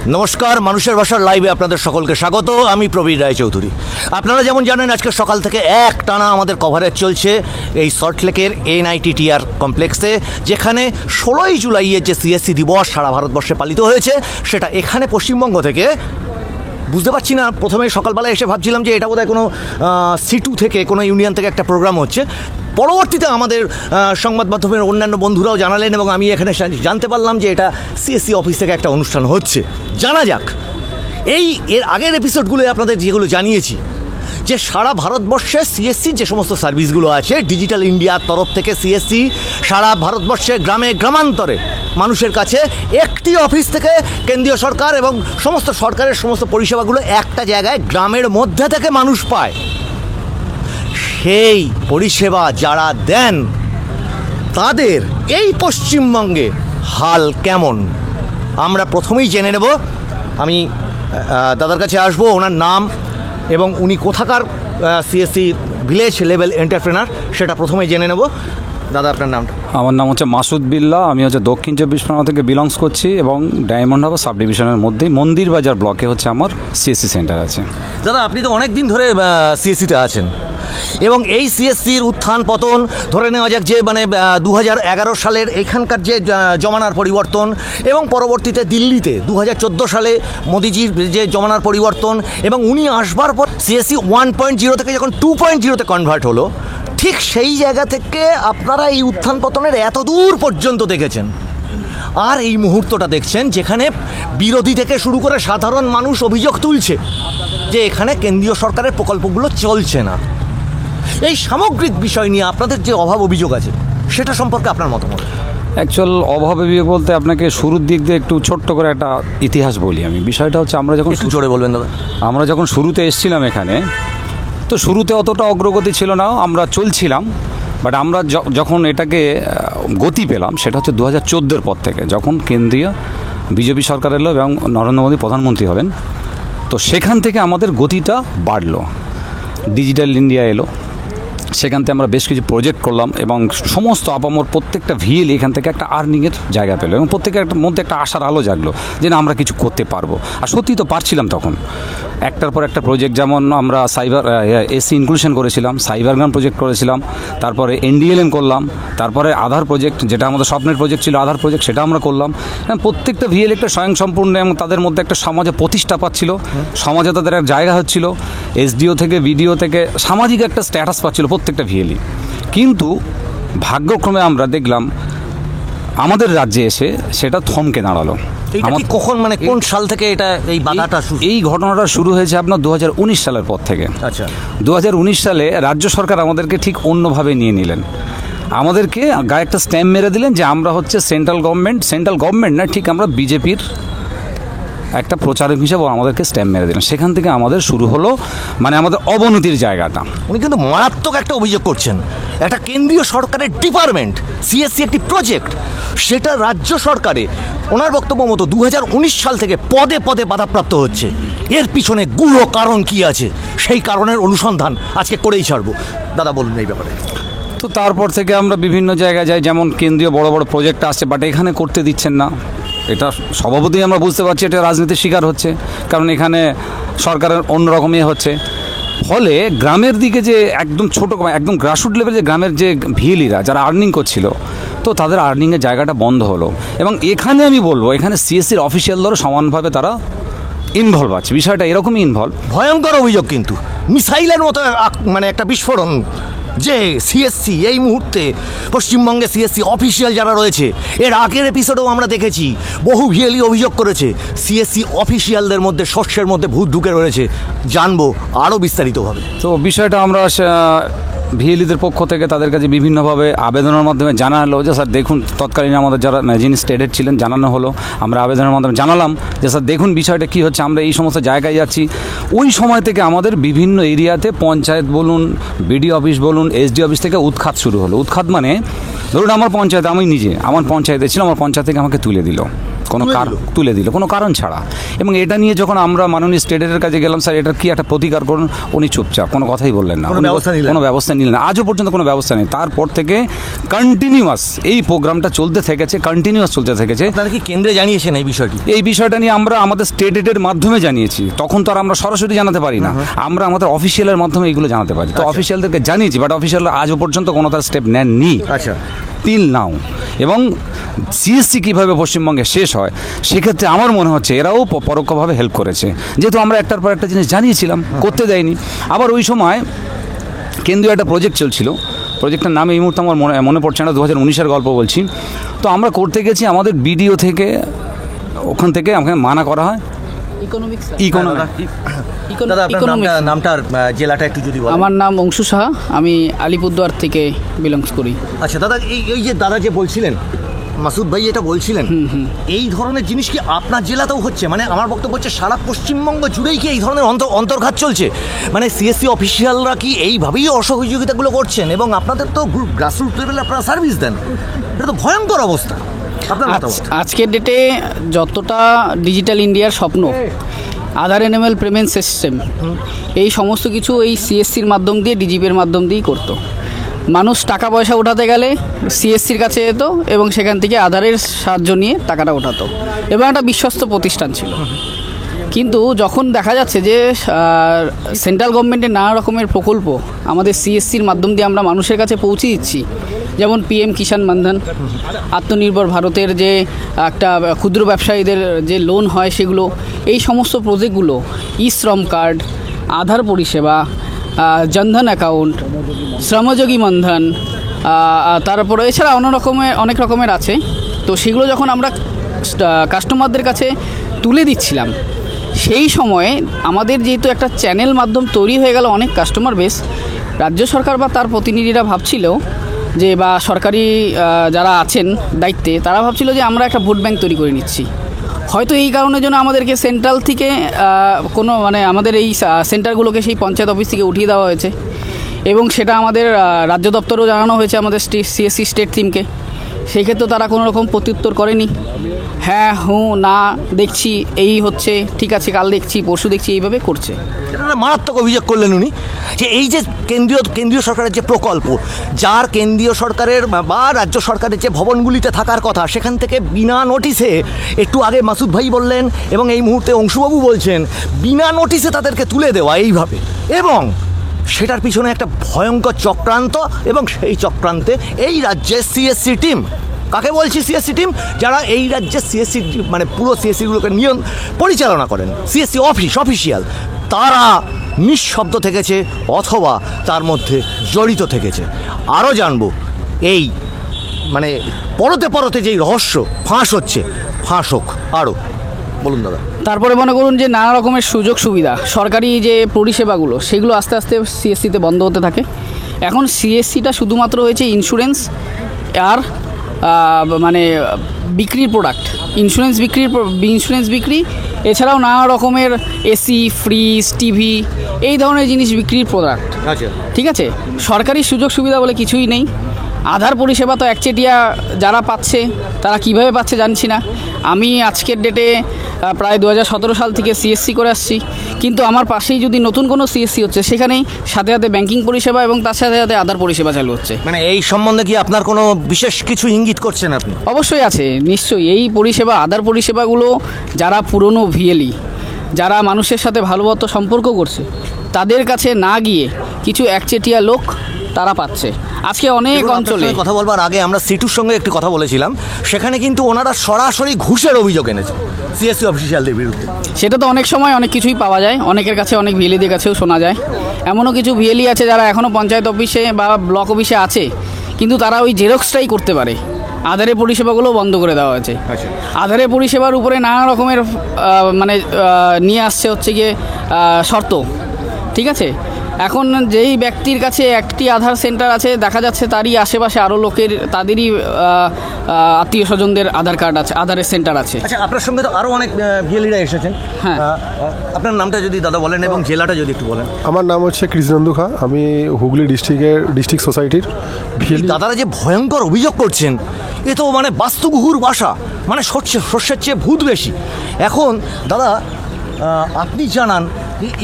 নমস্কার, মানুষের ভাষার লাইভে আপনাদের সকলকে স্বাগত। আমি প্রবীর রায়চৌধুরী। আপনারা যেমন জানেন, আজকে সকাল থেকে এক টানা আমাদের কভারেজ চলছে এই সল্টলেকের NITTR কমপ্লেক্সে, যেখানে 16ই জুলাইয়ের যে CSC দিবস সারা ভারতবর্ষে পালিত হয়েছে, সেটা এখানে পশ্চিমবঙ্গ থেকে বুঝতে পারছি না। প্রথমে সকালবেলা এসে ভাবছিলাম যে এটা বোধহয় কোনো C2 থেকে কোনো ইউনিয়ন থেকে একটা প্রোগ্রাম হচ্ছে। পরবর্তীতে আমাদের সংবাদ মাধ্যমের অন্যান্য বন্ধুরাও জানালেন এবং আমি এখানে জানতে পারলাম যে এটা CSC অফিস থেকে একটা অনুষ্ঠান হচ্ছে। জানা যাক, এর আগের এপিসোডগুলো আপনাদের যেগুলো জানিয়েছি যে সারা ভারতবর্ষে CSCর যে সমস্ত সার্ভিসগুলো আছে, ডিজিটাল ইন্ডিয়ার তরফ থেকে CSC সারা ভারতবর্ষে গ্রামে গ্রামান্তরে মানুষের কাছে একটি অফিস থেকে কেন্দ্রীয় সরকার এবং সমস্ত সরকারের সমস্ত পরিষেবাগুলো একটা জায়গায় গ্রামের মধ্যে থেকে মানুষ পায়। সেই পরিষেবা যারা দেন তাদের এই পশ্চিমবঙ্গে হাল কেমন আমরা প্রথমেই জেনে নেব। আমি দাদার কাছে আসবো, ওনার নাম এবং উনি কোথাকার CSC ভিলেজ লেভেল এন্টারপ্রেনার সেটা প্রথমেই জেনে নেব। দাদা, আপনার নামটা? আমার নাম হচ্ছে মাসুদ বিল্লা। আমি হচ্ছে দক্ষিণ 24 পরগনা থেকে বিলংস করছি এবং ডায়মন্ড হারবার সাব ডিভিশনের মধ্যেই মন্দির বাজার ব্লকে হচ্ছে আমার CSC সেন্টার আছে। দাদা, আপনি তো অনেক দিন ধরে CSCতে আছেন এবং এই CSCর উত্থান পতন ধরে নেওয়া যাক যে 2011 সালের এখানকার যে জমানার পরিবর্তন এবং পরবর্তীতে দিল্লিতে 2014 সালে মোদিজির যে জমানার পরিবর্তন এবং উনি আসবার পর CSC 1.0 থেকে যখন 2.0-তে কনভার্ট হলো, ঠিক সেই জায়গা থেকে আপনারা এই উত্থান পতনের এত দূর পর্যন্ত দেখেছেন। আর এই মুহূর্তটা দেখছেন যেখানে বিরোধী থেকে শুরু করে সাধারণ মানুষ অভিযোগ তুলছে যে এখানে কেন্দ্রীয় সরকারের প্রকল্পগুলো চলছে না। এই সামগ্রিক বিষয় নিয়ে আপনাদের যে অভাব অভিযোগ আছে সেটা সম্পর্কে আপনার মতামত? অ্যাকচুয়াল অভাব অভিযোগ বলতে আপনাকে শুরুর দিক দিয়ে একটু ছোট্ট করে একটা ইতিহাস বলি আমি। বিষয়টা হচ্ছে আমরা যখন জোরে বলবেন দাদা। আমরা যখন শুরুতে এসেছিলাম এখানে, তো শুরুতে অতটা অগ্রগতি ছিল না, আমরা চলছিলাম। বাট আমরা যখন এটাকে গতি পেলাম সেটা হচ্ছে 2014-এর পর থেকে, যখন কেন্দ্রীয় বিজেপি সরকার এলো এবং নরেন্দ্র মোদী প্রধানমন্ত্রী হলেন। তো সেখান থেকে আমাদের গতিটা বাড়লো, ডিজিটাল ইন্ডিয়া এলো, সেখান থেকে আমরা বেশ কিছু প্রজেক্ট করলাম এবং সমস্ত আপামর প্রত্যেকটা ভিএল এখান থেকে একটা আর্নিংয়ের জায়গা পেলো এবং প্রত্যেকের মধ্যে একটা আশার আলো জাগলো যে না, আমরা কিছু করতে পারবো। আর সত্যি তো পারছিলাম তখন, একটার পর একটা প্রজেক্ট। যেমন আমরা সাইবার SC ইনক্লুশন করেছিলাম, সাইবার গ্রাম প্রজেক্ট করেছিলাম, তারপরে NDLM করলাম, তারপরে আধার প্রজেক্ট, যেটা আমাদের স্বপ্নের প্রজেক্ট ছিল আধার প্রজেক্ট, সেটা আমরা করলাম। প্রত্যেকটা ভিএল একটা স্বয়ংসম্পূর্ণ এবং তাদের মধ্যে একটা সমাজে প্রতিষ্ঠা পাচ্ছিল, সমাজে তাদের এক জায়গা হচ্ছিল, SDO থেকে BDO থেকে সামাজিক একটা স্ট্যাটাস পাচ্ছিল প্রত্যেকটা ভিএলই। কিন্তু ভাগ্যক্রমে আমরা দেখলাম আমাদের রাজ্যে এসে সেটা থমকে দাঁড়ালো। কখন, কোন সাল থেকে এটা এই বাধাটা শুরু? এই ঘটনাটা শুরু হয়েছে আপনার 2019 সালের পর থেকে। আচ্ছা, 2019 সালে রাজ্য সরকার আমাদেরকে ঠিক অন্যভাবে নিয়ে নিলেন। আমাদেরকে গায়ে একটা স্ট্যাম্প মেরে দিলেন যে আমরা হচ্ছে সেন্ট্রাল গভর্নমেন্ট না, ঠিক আমরা বিজেপির একটা প্রচারক হিসেবে আমাদেরকে স্ট্যাম্প মেরে দিলেন। সেখান থেকে আমাদের শুরু হলো আমাদের অবনতির জায়গাটা। উনি কিন্তু মারাত্মক একটা অভিযোগ করছেন, একটা কেন্দ্রীয় সরকারের ডিপার্টমেন্ট CSC একটি প্রজেক্ট, সেটা রাজ্য সরকারে ওনার বক্তব্য মতো 2019 সাল থেকে পদে পদে বাধাপ্রাপ্ত হচ্ছে। এর পিছনে গূঢ় কারণ কি আছে, সেই কারণের অনুসন্ধান আজকে করেই ছাড়বো। দাদা, বলুন এই ব্যাপারে। তো তারপর থেকে আমরা বিভিন্ন জায়গায় যাই, যেমন কেন্দ্রীয় বড় বড় প্রজেক্ট আসছে, বাট এখানে করতে দিচ্ছেন না। এটা স্বভাবতই আমরা বুঝতে পারছি এটা রাজনীতির শিকার হচ্ছে, কারণ এখানে সরকারের অন্যরকমই হচ্ছে। ফলে গ্রামের দিকে যে একদম ছোটো, একদম গ্রাসরুট লেভেলে যে গ্রামের যে ভিএলিরা যারা আর্নিং করছিল, তো তাদের আর্নিংয়ের জায়গাটা বন্ধ হলো। এবং এখানে আমি বলবো, এখানে CSCর অফিসিয়ালদেরও সমানভাবে তারা ইনভলভ আছে। বিষয়টা এরকমই ইনভলভ। ভয়ঙ্কর অভিযোগ কিন্তু, মিসাইলের মতো একটা বিস্ফোরণ যে CSC এই মুহূর্তে পশ্চিমবঙ্গে CSC অফিসিয়াল যারা রয়েছে, এর আগের এপিসোডেও আমরা দেখেছি বহু ভিএলই অভিযোগ করেছে CSC অফিসিয়ালদের মধ্যে শস্যের মধ্যে ভূত ঢুকে রয়েছে। জানবো আরও বিস্তারিতভাবে। তো বিষয়টা আমরা ভিএলিদের পক্ষ থেকে তাদের কাছে বিভিন্নভাবে আবেদনের মাধ্যমে জানালো যে স্যার দেখুন, তৎকালীন আমাদের যারা যিনি স্টেট হেড ছিলেন জানানো হলো, আমরা আবেদনের মাধ্যমে জানালাম যে স্যার দেখুন বিষয়টা কী হচ্ছে, আমরা এই সমস্ত জায়গায় যাচ্ছি। ওই সময় থেকে আমাদের বিভিন্ন এরিয়াতে পঞ্চায়েত বলুন, BDO অফিস বলুন, SDO অফিস থেকে উৎখাত শুরু হলো। উৎখাত ধরুন আমার পঞ্চায়েতে, আমি নিজে আমার পঞ্চায়েতে ছিলাম, আমার পঞ্চায়েত থেকে আমাকে তুলে দিল। কোনো কারণ তুলে দিল কোনো কারণ ছাড়া। এবং এটা নিয়ে যখন আমরা মাননীয় স্টেট হেডের কাছে গেলাম, স্যার এটার কি একটা প্রতিকার করুন, উনি চুপচাপ, কোনো কথাই বললেন না, কোনো ব্যবস্থা নিলেন না, আজও পর্যন্ত কোনো ব্যবস্থা নেই। তারপর থেকে কন্টিনিউয়াস এই প্রোগ্রামটা চলতে থেকেছে, কন্টিনিউয়াস চলতে থেকেছে। আপনারা কি কেন্দ্রে জানিয়েছেন এই বিষয়টি? এই বিষয়টা নিয়ে আমরা আমাদের স্টেট হেডের মাধ্যমে জানিয়েছি, তখন তো আর আমরা সরাসরি জানাতে পারি না, আমরা আমাদের অফিসিয়ালের মাধ্যমে এইগুলো জানাতে পারি। তো অফিসিয়ালদেরকে জানিয়েছি, বাট অফিসিয়ালরা আজও পর্যন্ত কোনো তার স্টেপ নেননি। আচ্ছা, টিল নাও। এবং সিএসসি কীভাবে পশ্চিমবঙ্গে শেষ হয় সেক্ষেত্রে আমার মনে হচ্ছে এরাও পরোক্ষভাবে হেল্প করেছে, যেহেতু আমরা একটার পর একটা জিনিস জানিয়েছিলাম, করতে দেয়নি। আবার ওই সময় কেন্দ্রীয় একটা প্রজেক্ট চলছিল, প্রজেক্টটার নাম এই মুহূর্তে আমার মনে পড়ছে না, 2019-এর গল্প বলছি। তো আমরা করতে গেছি, আমাদের বিডিও থেকে ওখান থেকে আমাকে মানা করা হয়। নামটার জেলাটা একটু যদি বলেন। আমার নাম অংশু সাহা, আমি আলিপুরদুয়ার থেকে বিলংস করি। আচ্ছা দাদা, এই যে দাদা যে বলছিলেন, মাসুদ ভাই এটা বলছিলেন, এই ধরনের জিনিস কি আপনার জেলাতেও হচ্ছে? মানে আমার বক্তব্য হচ্ছে সারা পশ্চিমবঙ্গ জুড়েই কি এই ধরনের অন্তর্ঘাত চলছে? মানে সিএসসি অফিসিয়ালরা কি এইভাবেই অসহযোগিতাগুলো করছেন? এবং আপনাদের তো গ্রাসরুট লেভেলে আপনারা সার্ভিস দেন, এটা তো ভয়ঙ্কর অবস্থা। আজকের ডেটে যতটা ডিজিটাল ইন্ডিয়ার স্বপ্ন, আধার এনএমএল পেমেন্ট সিস্টেম, এই সমস্ত কিছু এই সিএসসির মাধ্যম দিয়ে, ডিজিপির মাধ্যম দিয়েই করতো। মানুষ টাকা পয়সা ওঠাতে গেলে সিএসসির কাছে যেত এবং সেখান থেকে আধারের সাহায্য নিয়ে টাকাটা ওঠাতো এবং একটা বিশ্বস্ত প্রতিষ্ঠান ছিল। কিন্তু যখন দেখা যাচ্ছে যে সেন্ট্রাল গভর্নমেন্টের নানা রকমের প্রকল্প আমাদের সিএসসির মাধ্যম দিয়ে আমরা মানুষের কাছে পৌঁছে দিচ্ছি, যেমন পিএম কিষাণ মানধন, আত্মনির্ভর ভারতের যে একটা ক্ষুদ্র ব্যবসায়ীদের যে লোন হয় সেগুলো, এই সমস্ত প্রজেক্টগুলো, ই শ্রম কার্ড, আধার পরিষেবা, জনধন অ্যাকাউন্ট, শ্রমযোগী মনধন, তারপরে এছাড়া অনেক রকমের আছে। তো সেগুলো যখন আমরা কাস্টমারদের কাছে তুলে দিচ্ছিলাম, সেই সময়ে আমাদের যেহেতু একটা চ্যানেল মাধ্যম তৈরি হয়ে গেল, অনেক কাস্টমার বেস, রাজ্য সরকার বা তার প্রতিনিধিরা ভাবছিল যে, বা সরকারি যারা আছেন দায়িত্বে, তারা ভাবছিল যে আমরা একটা ভোট ব্যাংক তৈরি করে নিচ্ছি। হয়তো এই কারণের জন্য আমাদেরকে সেন্ট্রাল থেকে কোনো আমাদের এই সেন্টারগুলোকে সেই পঞ্চায়েত অফিস থেকে উঠিয়ে দেওয়া হয়েছে এবং সেটা আমাদের রাজ্য দপ্তরেও জানানো হয়েছে, আমাদের সিএসসি স্টেট টিমকে। সেই ক্ষেত্রে তারা কোনো রকম প্রত্যুত্তর করেনি। হ্যাঁ, না, দেখছি, এই হচ্ছে, ঠিক আছে, কাল দেখছি, পরশু দেখছি, এইভাবে করছে। মারাত্মক অভিযোগ করলেন উনি, যে এই যে কেন্দ্রীয় সরকারের যে প্রকল্প, যার কেন্দ্রীয় সরকারের বা রাজ্য সরকারের যে ভবনগুলিতে থাকার কথা, সেখান থেকে বিনা নোটিশে, একটু আগে মাসুদ ভাই বললেন এবং এই মুহূর্তে অংশুবাবু বলছেন, বিনা নোটিশে তাদেরকে তুলে দেওয়া এইভাবে, এবং সেটার পিছনে একটা ভয়ঙ্কর চক্রান্ত। এবং সেই চক্রান্তে এই রাজ্যের সিএসসি টিম, কাকে বলছি সিএসসি টিম, যারা এই রাজ্যের সিএসসি মানে পুরো সিএসসিগুলোকে পরিচালনা করেন, সিএসসি অফিসিয়াল, তারা নিঃশব্দ থেকেছে অথবা তার মধ্যে জড়িত থেকেছে। আরও জানবো এই মানে পরতে যেই রহস্য ফাঁস হচ্ছে, ফাঁস হোক আরও। বলুন দাদা। তারপরে মনে করুন যে নানা রকমের সুযোগ সুবিধা, সরকারি যে পরিষেবাগুলো, সেগুলো আস্তে আস্তে সিএসসিতে বন্ধ হতে থাকে। এখন সিএসসিটা শুধুমাত্র হয়েছে ইন্স্যুরেন্স আর মানে বিক্রির প্রোডাক্ট, ইন্স্যুরেন্স বিক্রি, এছাড়াও নানা রকমের এসি, ফ্রিজ, টিভি, এই ধরনের জিনিস বিক্রির প্রোডাক্ট। আচ্ছা, ঠিক আছে, সরকারি সুযোগ সুবিধা বলে কিছুই নেই। আধার পরিষেবা তো একচেটিয়া যারা পাচ্ছে, তারা কিভাবে পাচ্ছে জানছি না। আমি আজকের ডেটে প্রায় 2017 সাল থেকে সিএসসি করে আসছি, কিন্তু আমার পাশেই যদি নতুন কোনো সিএসসি হচ্ছে, সেখানেই সাথে সাথে ব্যাংকিং পরিষেবা এবং তার সাথে সাথে আধার পরিষেবা চালু হচ্ছে। মানে এই সম্বন্ধে কি আপনার কোনো বিশেষ কিছু ইঙ্গিত করছেন আপনি? অবশ্যই আছে, নিশ্চয়ই। এই পরিষেবা, আধার পরিষেবাগুলো যারা পুরনো ভিএলই, যারা মানুষের সাথে ভালোবাসা সম্পর্ক করছে, তাদের কাছে না গিয়ে কিছু একচেটিয়া লোক তারা পাচ্ছে। আজকে অনেক অঞ্চলে কথা বলবার আগে আমরা সিটুর সঙ্গে একটি কথা বলেছিলাম, সেখানে কিন্তু ওনারা সরাসরি ঘুষের অভিযোগ এনেছে সিএসসি অফিসিয়ালদের বিরুদ্ধে। সেটা তো অনেক সময় অনেক কিছুই পাওয়া যায়, অনেকের কাছে, অনেক ভিএলইদের কাছেও শোনা যায়। এমনও কিছু ভিএলই আছে যারা এখনও পঞ্চায়েত অফিসে বা ব্লক অফিসে আছে, কিন্তু তারা ওই জেরক্সটাই করতে পারে। আধারের পরিষেবাগুলো বন্ধ করে দেওয়া হয়েছে। আধারের পরিষেবার উপরে নানা রকমের নিয়ে আসছে হচ্ছে গিয়ে শর্ত। ঠিক আছে, এখন যেই ব্যক্তির কাছে একটি আধার সেন্টার আছে, দেখা যাচ্ছে তারই আশেপাশে আরও লোকের তাদেরই আত্মীয় স্বজনদের আধার কার্ড আছে, আধারের সেন্টার আছে। আচ্ছা, আপনার সঙ্গে তো আরও অনেক ভিএলিরা এসেছেন। হ্যাঁ। আপনার নামটা যদি দাদা বলেন এবং জেলাটা যদি একটু বলেন। আমার নাম হচ্ছে কৃষ্ণেন্দু খা, আমি হুগলি ডিস্ট্রিক্ট সোসাইটির ভিএলি। দাদারা যে ভয়ঙ্কর অভিযোগ করছেন, এ তো মানে বাস্তুগুহুর বাসা, মানে শস্যের চেয়ে ভূত বেশি। এখন দাদা আপনি জানান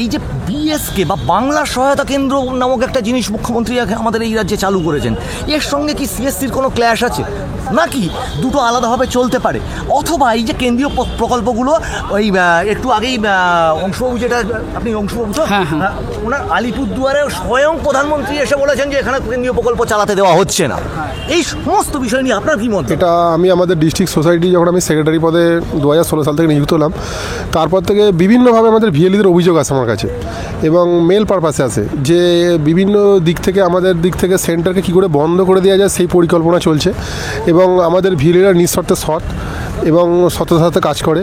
এই যে বিএসকে বা বাংলা সহায়তা কেন্দ্র নামক একটা জিনিস মুখ্যমন্ত্রী আমাদের এই রাজ্যে চালু করেছেন, এর সঙ্গে কি সিএসসির কোনো ক্ল্যাশ আছে নাকি দুটো আলাদাভাবে চলতে পারে? অথবা এই যে কেন্দ্রীয় প্রকল্পগুলো ওই একটু আগেই অংশবাবু, যেটা আপনি অংশবাবু তো, ওনার আলিপুরদুয়ারে স্বয়ং প্রধানমন্ত্রী এসে বলেছেন যে এখানে কেন্দ্রীয় প্রকল্প চালাতে দেওয়া হচ্ছে না। এই সমস্ত বিষয় নিয়ে আপনার কি মত? এটা আমি আমাদের ডিস্ট্রিক্ট সোসাইটি যখন আমি সেক্রেটারি পদে 2016 সাল থেকে নিযুক্ত হলাম, তারপর থেকে বিভিন্নভাবে আমাদের ভিএলিদের অভিযোগ আছে আমার কাছে, এবং মেল পারপাসে আছে যে বিভিন্ন দিক থেকে আমাদের দিক থেকে সেন্টারকে কী করে বন্ধ করে দেওয়া যায় সেই পরিকল্পনা চলছে। এবং আমাদের ভিএলিরা নিঃশর্তে সৎ এবং সততার সাথে কাজ করে।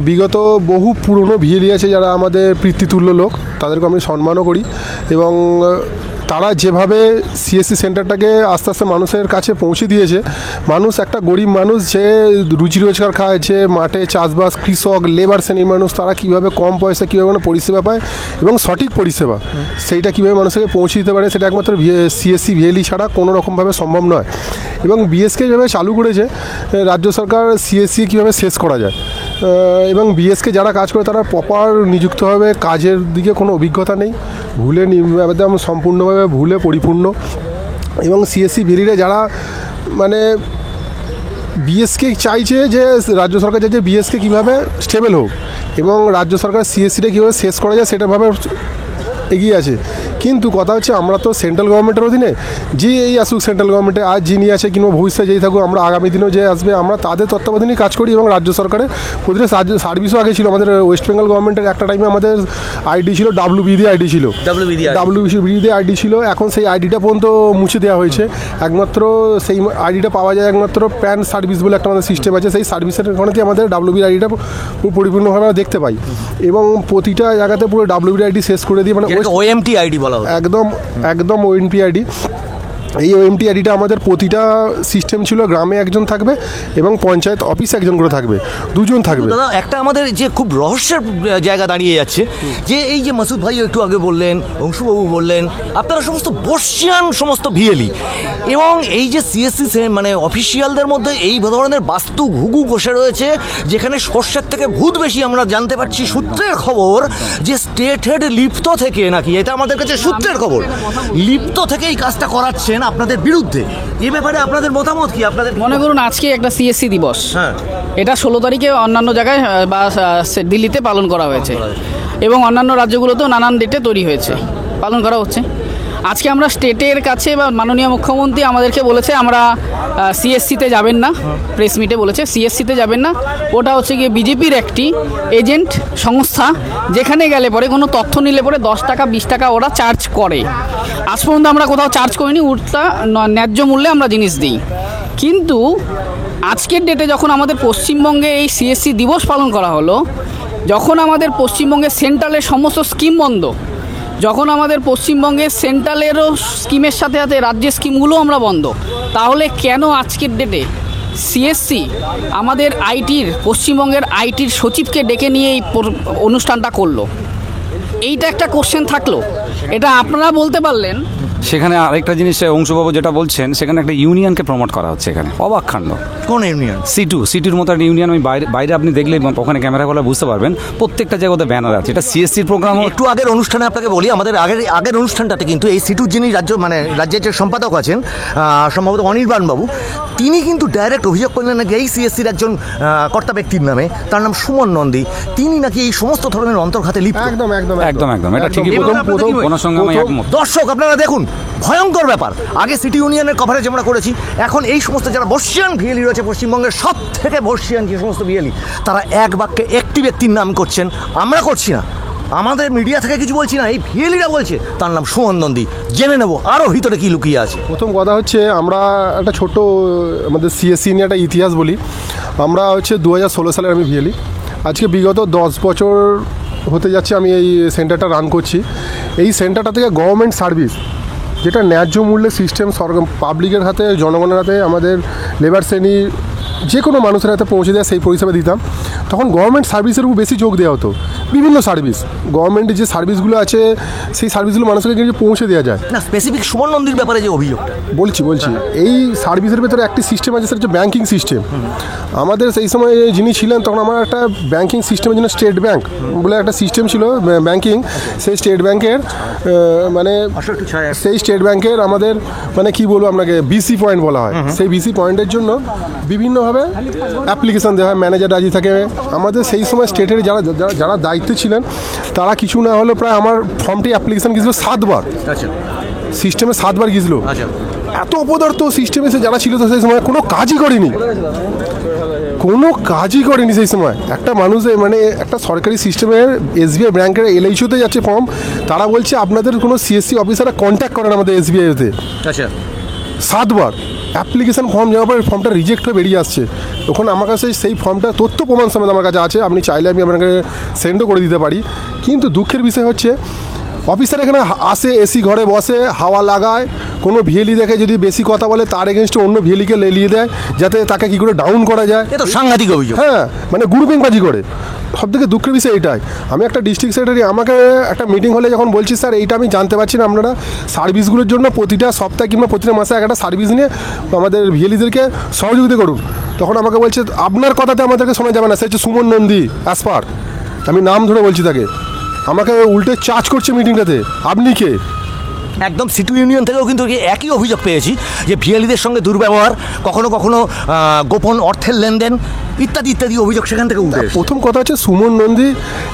বিগত বহু পুরনো ভিএলি আছে যারা আমাদের পিতৃতুল্য লোক, তাদেরকে আমি সম্মানও করি। এবং তারা যেভাবে সিএসসি সেন্টারটাকে আস্তে আস্তে মানুষের কাছে পৌঁছে দিয়েছে, মানুষ একটা গরিব মানুষ যে রুজি রোজগার খায়, যে মাঠে চাষবাস, কৃষক, লেবার শ্রেণীর মানুষ, তারা কীভাবে কম পয়সা কীভাবে কোনো পরিষেবা পায় এবং সঠিক পরিষেবা সেইটা কীভাবে মানুষকে পৌঁছে দিতে পারে, সেটা একমাত্র সিএসসি ভিএলি ছাড়া কোনো রকমভাবে সম্ভব নয়। এবং বিএসকে যেভাবে চালু করেছে রাজ্য সরকার, সিএসসি কীভাবে শেষ করা যায়, এবং বিএসকে যারা কাজ করে তারা প্রপার নিযুক্ত হবে, কাজের দিকে কোনো অভিজ্ঞতা নেই, ভুলে একদম সম্পূর্ণভাবে ভুলে পরিপূর্ণ। এবং সিএসসি ভিএলিরা যারা মানে বিএসকে চাইছে যে রাজ্য সরকার চাইছে বিএসকে কীভাবে স্টেবল হোক এবং রাজ্য সরকার সিএসসিটা কীভাবে শেষ করা যায় সেটাভাবে এগিয়ে আছে। কিন্তু কথা হচ্ছে আমরা তো সেন্ট্রাল গভর্নমেন্টের অধীনে, যে এই আসুক সেন্ট্রাল গভর্নমেন্টে, আজ যিনি আছে কিংবা ভবিষ্যতে যেই থাকুক, আমরা আগামী দিনেও যে আসবে আমরা তাদের তত্ত্বাবধানেই কাজ করি। এবং রাজ্য সরকারের প্রতিটা সার্ভিসও আগে ছিল, আমাদের ওয়েস্ট বেঙ্গল গভর্নমেন্টের একটা টাইমে আমাদের আইডি ছিল WBD আইডি ছিল, WBD আইডি ছিল। এখন সেই আইডিটা পর্যন্ত মুছে দেওয়া হয়েছে। একমাত্র সেই আইডিটা পাওয়া যায় একমাত্র প্যান সার্ভিস বলে একটা আমাদের সিস্টেম আছে, সেই সার্ভিসের ওখানেতে আমাদের WBD আইডিটা পরিপূর্ণভাবে আমরা দেখতে পাই। এবং প্রতিটা জায়গাতে পুরো WBD আইডি শেষ করে দিয়ে, মানে ওএমটি আইডি বলা হয়, একদম ওএনপি আইডি। এই ওএমটি আইডিটা আমাদের প্রতিটা সিস্টেম ছিল, গ্রামে একজন থাকবে এবং পঞ্চায়েত অফিসে একজন করে থাকবে, দুজন থাকবে। দাদা একটা আমাদের যে খুব রহস্যের জায়গা দাঁড়িয়ে যাচ্ছে, যে এই যে মাসুদ ভাই একটু আগে বললেন, অংশুবাবু বললেন, আপনারা সমস্ত বর্ষিয়ান সমস্ত ভিএলি এবং এই যে সিএসসি মানে অফিসিয়ালদের মধ্যে এই ধরনের বাস্তু ঘুঘু বসে রয়েছে, যেখানে শস্যের থেকে ভূত বেশি। আমরা জানতে পারছি সূত্রের খবর যে স্টেট হেড লিপ্ত থেকে নাকি, এটা আমাদের কাছে সূত্রের খবর, লিপ্ত থেকে এই কাজটা করাচ্ছেন আপনাদের বিরুদ্ধে। এ ব্যাপারে আপনাদের মতামত কি? আপনাদের মনে করুন আজকে একটা সিএসসি দিবস, হ্যাঁ, এটা 16 তারিখে অন্যান্য জায়গায় বা দিল্লিতে পালন করা হয়েছে এবং অন্যান্য রাজ্যগুলোতেও নানান ডেটে তৈরি হয়েছে, পালন করা হচ্ছে। আজকে আমরা স্টেটের কাছে বা মাননীয় মুখ্যমন্ত্রী আমাদেরকে বলেছে আমরা সিএসসিতে যাবেন না, প্রেস মিটে বলেছে সিএসসিতে যাবেন না, ওটা হচ্ছে গিয়ে বিজেপির একটি এজেন্ট সংস্থা, যেখানে গেলে পরে কোনো তথ্য নিলে পরে 10 টাকা 20 টাকা ওরা চার্জ করে। আজ পর্যন্ত আমরা কোথাও চার্জ করিনি, উল্টা ন্যায্য মূল্যে আমরা জিনিস দিই। কিন্তু আজকের ডেটে যখন আমাদের পশ্চিমবঙ্গে এই সিএসসি দিবস পালন করা হলো, যখন আমাদের পশ্চিমবঙ্গে সেন্ট্রালের সমস্ত স্কিম বন্ধ, যখন আমাদের পশ্চিমবঙ্গের সেন্ট্রালেরও স্কিমের সাথে সাথে রাজ্যের স্কিমগুলো আমরা বন্ধ, তাহলে কেন আজকের ডেটে সিএসসি আমাদের পশ্চিমবঙ্গের আইটির সচিবকে ডেকে নিয়ে এই অনুষ্ঠানটা করলো? এইটা একটা কোশ্চেন থাকলো, এটা আপনারা বলতে পারলেন। সেখানে আরেকটা জিনিস অংশুবাবু যেটা বলছেন, সেখানে একটা ইউনিয়নকে প্রমোট করা হচ্ছে এখানে, অবাক কাণ্ড। কোন ইউনিয়ন? সিটির মতো একটা ইউনিয়ন। আমি বাইরে আপনি দেখলে ওখানে ক্যামেরা বলে বুঝতে পারবেন, প্রত্যেকটা জায়গাতে ব্যানার আছে। এটা সিএসসির প্রোগ্রাম। একটু আগের অনুষ্ঠানে আপনাকে বলি, আমাদের আগের অনুষ্ঠানটাতে কিন্তু এই সিটুর যিনি রাজ্যের যে সম্পাদক আছেন, সম্ভবত অনির্বাণ বাবু, তিনি কিন্তু ডাইরেক্ট অভিযোগ করলেন নাকি এই সিএসসির একজন কর্তা ব্যক্তির নামে, তার নাম সুমন নন্দী, তিনি নাকি এই সমস্ত ধরনের অন্তর্ঘাতে লিপ্ত। একদম এটা ঠিকই। ওনার সঙ্গে আমি একমত। দর্শক আপনারা দেখুন, ভয়ঙ্কর ব্যাপার। আগে সিটি ইউনিয়নের কভারেজ আমরা করেছি, এখন এই সমস্ত যারা বর্ষিয়ান ভিএলি রয়েছে পশ্চিমবঙ্গের সব থেকে বর্ষিয়ান যে সমস্ত ভিএলি, তারা এক বাক্যে একটি ব্যক্তির নাম করছেন। আমরা করছি না, আমাদের মিডিয়া থেকে কিছু বলছি না, এই ভিএলিরা বলছে, তার নাম সুমন নন্দী। জেনে নেব আরও ভিতরে কি লুকিয়ে আছে। প্রথম কথা হচ্ছে, আমরা একটা ছোট আমাদের সিএসসি নিয়ে একটা ইতিহাস বলি। আমরা হচ্ছে 2016 সালের আমি ভিএলি। আজকে বিগত 10 বছর হতে যাচ্ছে আমি এই সেন্টারটা রান করছি এই সেন্টারটা থেকে গভর্নমেন্ট সার্ভিস, যেটা ন্যায্য মূল্যে সিস্টেম সরকার পাবলিকের হাতে, জনগণের হাতে, আমাদের লেবার শ্রেণী যে কোনো মানুষের হাতে পৌঁছে দেওয়া, সেই পরিষেবা দিতাম। তখন গভর্নমেন্ট সার্ভিসের উপর বেশি যোগ দেওয়া হতো। বিভিন্ন সার্ভিস, গভর্নমেন্টের যে সার্ভিসগুলো আছে সেই সার্ভিসগুলো মানুষকে কিন্তু পৌঁছে দেওয়া যায় না, স্পেসিফিক সুমন নন্দীর ব্যাপারে যে অভিযোগটা বলছি এই সার্ভিসের ভেতরে একটি সিস্টেম আছে, সেটা হচ্ছে ব্যাঙ্কিং সিস্টেম। আমাদের সেই সময় যিনি ছিলেন তখন আমার একটা ব্যাঙ্কিং সিস্টেমের জন্য স্টেট ব্যাঙ্ক বলে একটা সিস্টেম ছিল ব্যাঙ্কিং, সেই স্টেট ব্যাঙ্কের মানে সেই স্টেট ব্যাঙ্কের আমাদের মানে কি বলবো আপনাকে বিসি পয়েন্ট বলা হয়। সেই বিসি পয়েন্টের জন্য বিভিন্নভাবে অ্যাপ্লিকেশান দেওয়া হয়, ম্যানেজার রাজি থাকে। আমাদের সেই সময় স্টেটের যারা দায়িত্বে ছিলেন তারা কিছু না হলেও প্রায় আমার ফর্মটি অ্যাপ্লিকেশান গিয়েছিল 7 বার, সিস্টেমে 7 বার গিয়েছিল। এত অপদার্থ সিস্টেমে যারা ছিল তো সেই সময় কোনো কাজই করেনি সেই সময়। একটা মানুষ মানে একটা সরকারি সিস্টেমের SBI ব্যাংকের LICতে যাচ্ছে ফর্ম, তারা বলছে আপনাদের কোনো CSC অফিসাররা কন্ট্যাক্ট করেন আমাদের SBIতে। 7 বার অ্যাপ্লিকেশান ফর্ম যাওয়ার পর ফর্মটা রিজেক্ট হয়ে বেরিয়ে আসছে। তখন আমার কাছে সেই ফর্মটা তথ্য প্রমাণ সমেত আমার কাছে আছে, আপনি চাইলে আমি আপনাকে সেন্ডও করে দিতে পারি। কিন্তু দুঃখের বিষয় হচ্ছে অফিসার এখানে আসে, এসি ঘরে বসে, হাওয়া লাগায়, কোনো ভিএলি দেখে যদি বেশি কথা বলে তার এগেনস্টে অন্য ভিএলিকে লেলিয়ে দেয় যাতে তাকে কী করে ডাউন করা যায়। এ তো সাংঘাতিক অভিযোগ। হ্যাঁ, মানে গ্রুপিংবাজি করে। সব থেকে দুঃখের বিষয় এটাই। আমি একটা ডিস্ট্রিক্ট সেক্রেটারি, আমাকে একটা মিটিং হলে যখন বলছি স্যার এইটা আমি জানতে পারছি না, আপনারা সার্ভিসগুলোর জন্য প্রতিটা সপ্তাহে কিংবা প্রতিটা মাসে একটা সার্ভিস নিয়ে আমাদের ভিএলিদেরকে সহযোগিতা করুন। তখন আমাকে বলছে আপনার কথাতে আমাদেরকে শোনা যাবে না, সে হচ্ছে সুমন নন্দী অ্যাসপার, আমি নাম ধরে বলছি তাকে, আমাকে উল্টে চার্জ করছে মিটিংটাতে। আপনি কে? একদম সিটি ইউনিয়ন থেকেও কিন্তু একই অভিযোগ পেয়েছি যে ভিএলিদের সঙ্গে দুর্ব্যবহার, কখনো কখনো গোপন অর্থের লেনদেন ইত্যাদি ইত্যাদি অভিযোগ সেখান থেকে উঠে এসেছে। প্রথম কথা হচ্ছে Suman Nandi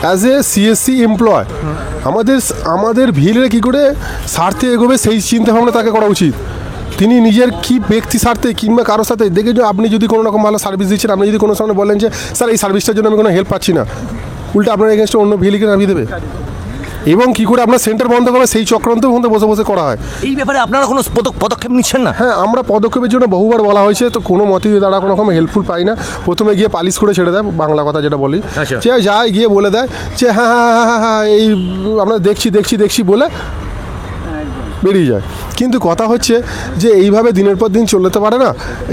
as a CSC employ আমাদের ভিএলিরা কী করে স্বার্থে এগোবে সেই চিন্তাভাবনা তাকে করা উচিত। তিনি নিজের কি ব্যক্তি স্বার্থে কিংবা কারোর সাথে দেখে যে আপনি যদি কোনো রকম ভালো সার্ভিস দিচ্ছেন, আপনি যদি কোনো সামনে বলেন যে স্যার এই সার্ভিসটার জন্য আমি কোনো হেল্প পাচ্ছি না, উল্টে আপনার এগেনস্টে অন্য ভিএলিকে নামিয়ে দেবে এবং কী করে আপনার সেন্টার বন্ধ করবে সেই চক্রান্তের মধ্যে বসে বসে করা হয়। এই ব্যাপারে আপনারা কোনো পদক্ষেপ নিচ্ছেন না? হ্যাঁ, আমরা পদক্ষেপের জন্য বহুবার বলা হয়েছে, তো কোনো মতেই তারা কোনো রকম হেল্পফুল পাই না। প্রথমে গিয়ে পালিশ করে ছেড়ে দেয়, বাংলা কথা যেটা বলি, যে যায় গিয়ে বলে দেয় যে হ্যাঁ এই আমরা দেখছি বলে বেরিয়ে যায়। কিন্তু কথা হচ্ছে যে এইভাবে দিনের পর দিন চলতে পারে না।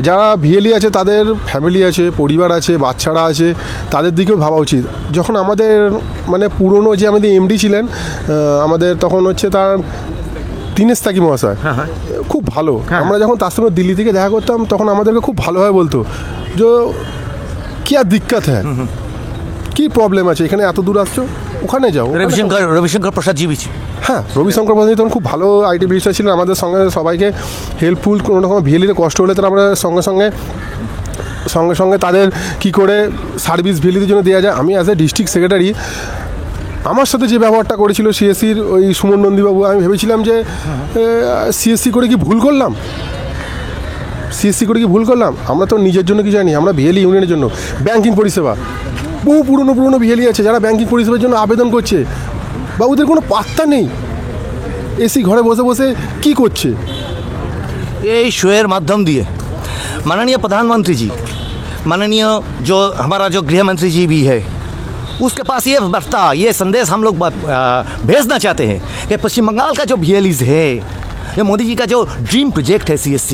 যারা ভিএলি আছে তাদের ফ্যামিলি আছে, পরিবার আছে, বাচ্চারা আছে, তাদের দিকেও ভাবা উচিত। যখন আমাদের মানে পুরনো যে আমাদের MD ছিলেন আমাদের, তখন হচ্ছে তার দীনেশ তাকি মহাশয়, খুব ভালো। আমরা যখন তার সঙ্গে দিল্লি থেকে দেখা করতাম তখন আমাদেরকে খুব ভালোভাবে বলতো যে কি আর দিক্কত হ্যাঁ, কী প্রবলেম আছে, এখানে এত দূর আসছো, ওখানে যাও। রবিশঙ্কর প্রসাদ জি বিচ, হ্যাঁ, রবিশঙ্কর প্রসাদ তখন খুব ভালো IT মিনিস্টার ছিলেন, আমাদের সঙ্গে সবাইকে হেল্পফুল। কোনো রকম ভিএলিতে কষ্ট হলে তারা আমরা সঙ্গে সঙ্গে তাদের কি করে সার্ভিস ভিএলিদের জন্য দেওয়া যায়। আমি অ্যাজ এ ডিস্ট্রিক্ট সেক্রেটারি আমার সাথে যে ব্যবহারটা করেছিল CSCর ওই সুমন নন্দীবাবু, আমি ভেবেছিলাম যে CSC করে কি ভুল করলাম, আমরা তো নিজের জন্য কি জানি, আমরা ভিএলি ইউনিয়নের জন্য ব্যাঙ্কিং পরিষেবা, বহু পুরনো ভিএলি আছে যারা ব্যাঙ্কিং পরিষেবার জন্য আবেদন করছে, বাবুদের কোনো পাত্তা নেই, এসি ঘরে বসে বসে কি করছে। এই শোয়ের মাধ্যম দিয়ে माननीय प्रधानमंत्री जी, माननीय जो हमारा जो गृह मंत्री जी भी है, उसके पास ये वार्ता, ये संदेश हम लोग भेजना चाहते हैं कि पश्चिम बंगाल का जो VLEs है, ये मोदी जी का जो ड्रीम प्रोजेक्ट है CSC,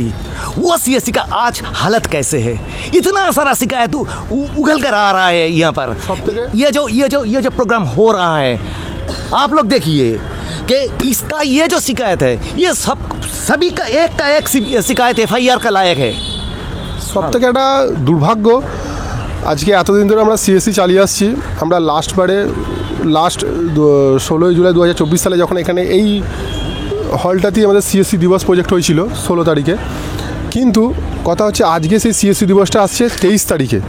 वो CSC का आज हालत कैसे है। इतना सारा शिकायत उगल कर आ रहा है यहाँ पर। ये जो प्रोग्राम हो रहा है, आप लोग देखिए कि इसका ये जो शिकायत है, ये सभी का एक शिकायत FIR का लायक है। সব থেকে একটা দুর্ভাগ্য, আজকে এতদিন ধরে আমরা CSC চালিয়ে আসছি। আমরা লাস্ট 16 জুলাই 2024 সালে যখন এখানে এই হলটাতেই আমাদের CSC দিবস প্রজেক্ট হয়েছিল 16 তারিখে, কিন্তু কথা হচ্ছে আজকে সেই CSC দিবসটা আসছে 23 তারিখে।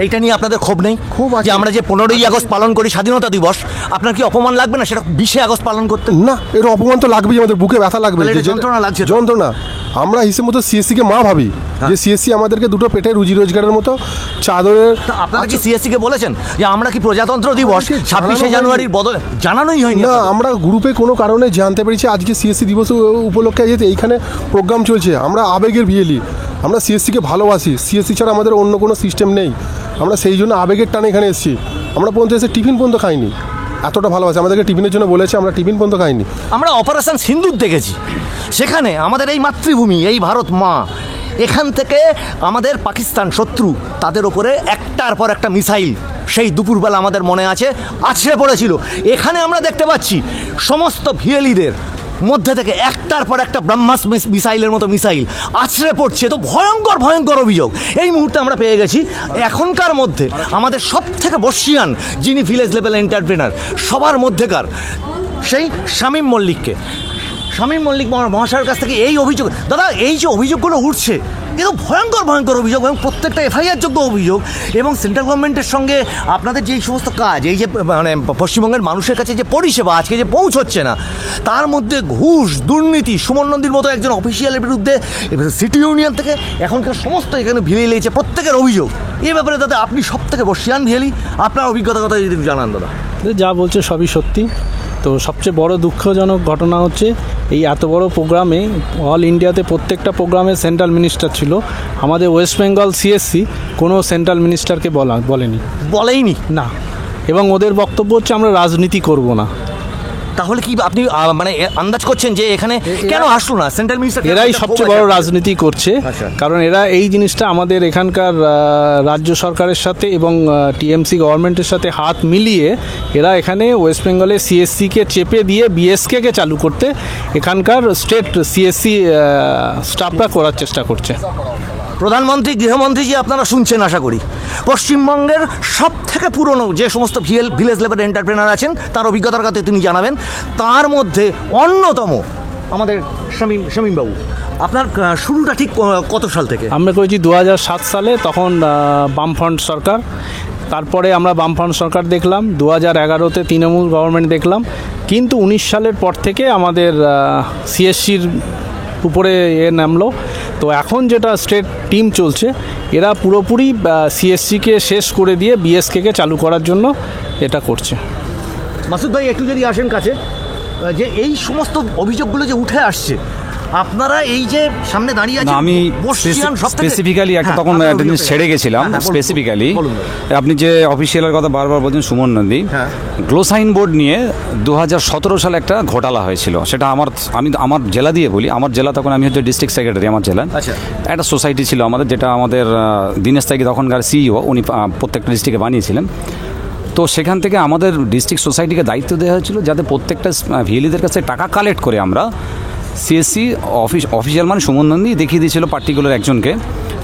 এইটা নিয়ে আপনাদের ক্ষোভ নেই? খুব আছে। যে আমরা যে 15ই আগস্ট পালন করি স্বাধীনতা দিবস, আপনার কি অপমান লাগবে না সেটা 20 আগস্ট পালন করতে? না, এর অপমান তো লাগবেই, আমাদের বুকে ব্যথা লাগবে, যন্ত্রণা লাগছে। যন্ত্রণা। আমরা হিসেব মতো CSCকে মা ভাবি, যে CSC আমাদেরকে দুটো পেটে রুজি রোজগারের মতো চাদরের। আপনারা কি CSCকে বলেছেন যে আমরা কি প্রজাতন্ত্র দিবস 26শে জানুয়ারির বদলে জানানোই হয়নি? না, আমরা গ্রুপে কোনো কারণে জানতে পেরেছি আজকে CSC দিবস উপলক্ষে যেতে এইখানে প্রোগ্রাম চলছে। আমরা আবেগের ভিএলি, আমরা CSCকে ভালোবাসি, CSC ছাড়া আমাদের অন্য কোনো সিস্টেম নেই। আমরা সেই জন্য আবেগের টানে এখানে এসেছি। আমরা পর্যন্ত এসে টিফিন পর্যন্ত খাইনি, এতটা ভালোবাসে, আমাদেরকে টিফিনের জন্য বলেছে, আমরা টিফিন পর্যন্ত খাইনি। আমরা অপারেশন সিন্দুর দেখেছি, সেখানে আমাদের এই মাতৃভূমি, এই ভারত মা, এখান থেকে আমাদের পাকিস্তান শত্রু তাদের ওপরে একটার পর একটা মিসাইল সেই দুপুরবেলা আমাদের মনে আছে আছড়ে পড়েছিল। এখানে আমরা দেখতে পাচ্ছি সমস্ত ভিএলিদের মধ্যে থেকে একটার পর একটা ব্রহ্মাস মিসাইলের মতো মিসাইল আছড়ে পড়ছে। তো ভয়ঙ্কর ভয়ঙ্কর অভিযোগ এই মুহূর্তে আমরা পেয়ে গেছি এখনকার মধ্যে আমাদের সব থেকে বর্ষিয়ান যিনি ভিলেজ লেভেল এন্টারপ্রেনার সবার মধ্যেকার সেই শামীম মল্লিককে, শামীম মল্লিক মহাশয়ের কাছ থেকে এই অভিযোগ, দাদা এই যে অভিযোগগুলো উঠছে কিন্তু ভয়ঙ্কর ভয়ঙ্কর অভিযোগ এবং প্রত্যেকটা এফআইআর যোগ্য অভিযোগ, এবং সেন্ট্রাল গভর্নমেন্টের সঙ্গে আপনাদের যেই সমস্ত কাজ, এই যে মানে পশ্চিমবঙ্গের মানুষের কাছে যে পরিষেবা আজকে যে পৌঁছচ্ছে না, তার মধ্যে ঘুষ, দুর্নীতি, সুমন নন্দীর মতো একজন অফিসিয়ালের বিরুদ্ধে সিটি ইউনিয়ন থেকে এখনকার সমস্ত এখানে ভিড়ে লেগেছে প্রত্যেকের অভিযোগ। এই ব্যাপারে দাদা আপনি সব থেকে বর্ষিয়ান ভিয়ালি, আপনার অভিজ্ঞতার কথা যদি জানান দাদা। যা বলছে সবই সত্যি। তো সবচেয়ে বড় দুঃখজনক ঘটনা হচ্ছে এই এত বড় প্রোগ্রামে, অল ইন্ডিয়াতে প্রত্যেকটা প্রোগ্রামে সেন্ট্রাল মিনিস্টার ছিল, আমাদের ওয়েস্ট বেঙ্গল সিএসসি কোনো সেন্ট্রাল মিনিস্টারকে বলেনি না, এবং ওদের বক্তব্য হচ্ছে আমরা রাজনীতি করব না। তাহলে কি আপনি মানে আন্দাজ করছেন যে এখানে কেন আসলো না সেন্ট্রাল মিনিস্টার? এরাই সবচেয়ে বড় রাজনীতি করছে, কারণ এরা এই জিনিসটা আমাদের এখানকার রাজ্য সরকারের সাথে এবং টিএমসি গভর্নমেন্টের সাথে হাত মিলিয়ে এরা এখানে ওয়েস্ট বেঙ্গলে সিএসসিকে চেপে দিয়ে বিএসকে চালু করতে এখানকার স্টেট সিএসসি স্টাফরা করার চেষ্টা করছে। প্রধানমন্ত্রী, গৃহমন্ত্রী যে আপনারা শুনছেন আশা করি, পশ্চিমবঙ্গের সব থেকে পুরনো যে সমস্ত ভিলেজ লেভেল এন্টারপ্রেনার আছেন তার অভিজ্ঞতার কথা তিনি জানাবেন। তার মধ্যে অন্যতম আমাদের শামীমবাবু, আপনার শুরুটা ঠিক কত সাল থেকে? আমরা করেছি 2007 সালে, তখন বামফ্রন্ট সরকার, তারপরে আমরা বামফ্রন্ট সরকার দেখলাম, 2011-তে তৃণমূল গভর্নমেন্ট দেখলাম, কিন্তু 19 সালের পর থেকে আমাদের সিএসসির উপরে নামলো। তো এখন যেটা স্টেট টিম চলছে, এরা পুরোপুরি সিএসসিকে শেষ করে দিয়ে বিএসকে চালু করার জন্য এটা করছে। মাসুদ ভাই একটু যদি আসেন কাছে, যে এই সমস্ত অভিযোগগুলো যে উঠে আসছে, আপনারা এই যে সামনে দাঁড়িয়ে আছেন, আমি স্পেসিফিক্যালি একটা তখন একটা জিনিস ছেড়ে গেছিলাম স্পেসিফিক্যালি। আপনি যে অফিসিয়ালের কথা বারবার বলছেন সুমন নন্দী, গ্লোসাইন বোর্ড নিয়ে 2017 সালে একটা ঘোটালা হয়েছিল। সেটা আমার জেলা দিয়ে বলি, আমার জেলা তখন আমি হচ্ছে ডিস্ট্রিক্ট সেক্রেটারি আমার জেলা। একটা সোসাইটি ছিল আমাদের, যেটা আমাদের দীনেশ তাইকি তখনকার সিইও, উনি প্রত্যেকটা ডিস্ট্রিক্টে বানিয়েছিলেন। তো সেখান থেকে আমাদের ডিস্ট্রিক্ট সোসাইটিকে দায়িত্ব দেওয়া হয়েছিল যাতে প্রত্যেকটা ভিএলিদের কাছে টাকা কালেক্ট করে আমরা সিএসসি অফিসিয়াল মানে সুমন নন্দী দেখিয়ে দিয়েছিল পার্টিকুলার একজনকে